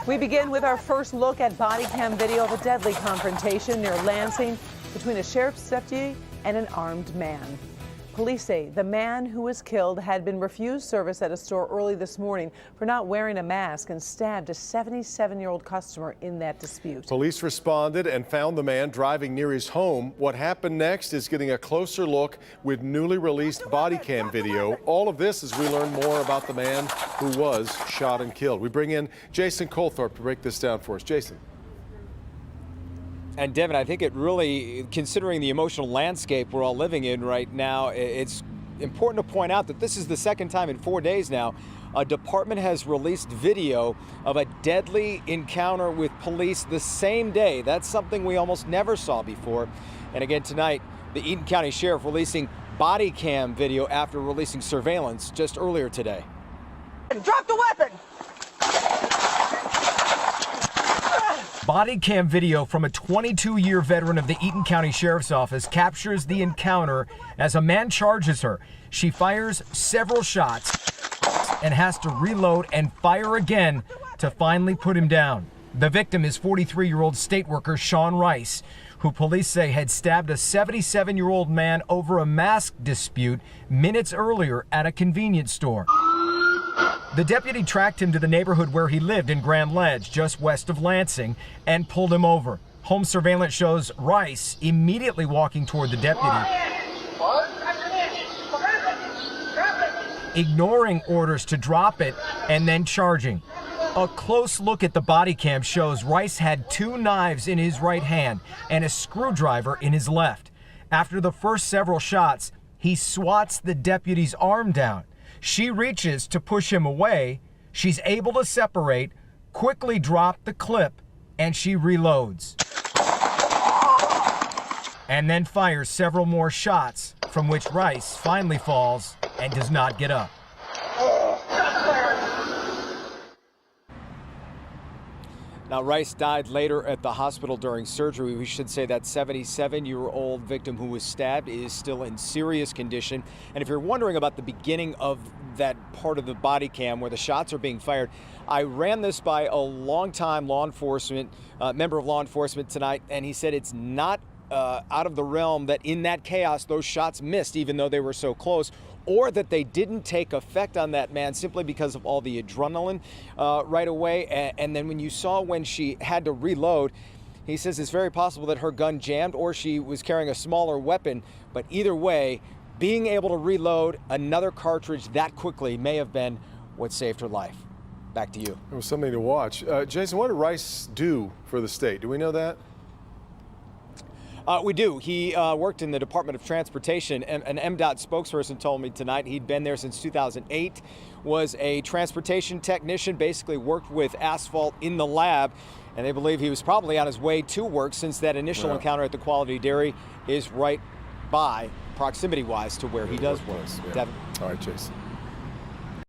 We begin with our first look at body cam video of a deadly confrontation near Lansing between a sheriff's deputy and an armed man. Police say the man who was killed had been refused service at a store early this morning for not wearing a mask and stabbed a 77-year-old customer in that dispute. Police responded and found the man driving near his home. What happened next is getting a closer look with newly released body cam video. All of this as we learn more about the man who was shot and killed. We bring in Jason Colthorpe to break this down for us. Jason. And Devin, I think it really, considering the emotional landscape we're all living in right now, it's important to point out that this is the second time in 4 days now a department has released video of a deadly encounter with police the same day. That's something we almost never saw before. And again tonight, the Eaton County Sheriff releasing body cam video after releasing surveillance just earlier today. Drop the weapon! Body cam video from a 22-year veteran of the Eaton County Sheriff's Office captures the encounter as a man charges her. She fires several shots and has to reload and fire again to finally put him down. The victim is 43-year-old state worker Sean Rice, who police say had stabbed a 77-year-old man over a mask dispute minutes earlier at a convenience store. The deputy tracked him to the neighborhood where he lived in Grand Ledge, just west of Lansing, and pulled him over. Home surveillance shows Rice immediately walking toward the deputy, ignoring orders to drop it and then charging. A close look at the body cam shows Rice had 2 knives in his right hand and a screwdriver in his left. After the first several shots, he swats the deputy's arm down. She reaches to push him away. She's able to separate, quickly drop the clip, and she reloads. And then fires several more shots, from which Rice finally falls and does not get up. Now, Rice died later at the hospital during surgery. We should say that 77-year-old victim who was stabbed is still in serious condition. And if you're wondering about the beginning of that part of the body cam where the shots are being fired, I ran this by a longtime law enforcement member of law enforcement tonight, and he said it's not out of the realm that in that chaos those shots missed, even though they were so close, or that they didn't take effect on that man simply because of all the adrenaline right away. And then when you saw when she had to reload, he says it's very possible that her gun jammed or she was carrying a smaller weapon. But either way, being able to reload another cartridge that quickly may have been what saved her life. Back to you. It was something to watch. Jason, what did Rice do for the state? Do we know that? We do. He worked in the Department of Transportation. An MDOT spokesperson told me tonight he'd been there since 2008, was a transportation technician, basically worked with asphalt in the lab, and they believe he was probably on his way to work since that initial encounter at the Quality Dairy is right by, proximity-wise, to where he does work. Yeah. Devin. All right, Jason.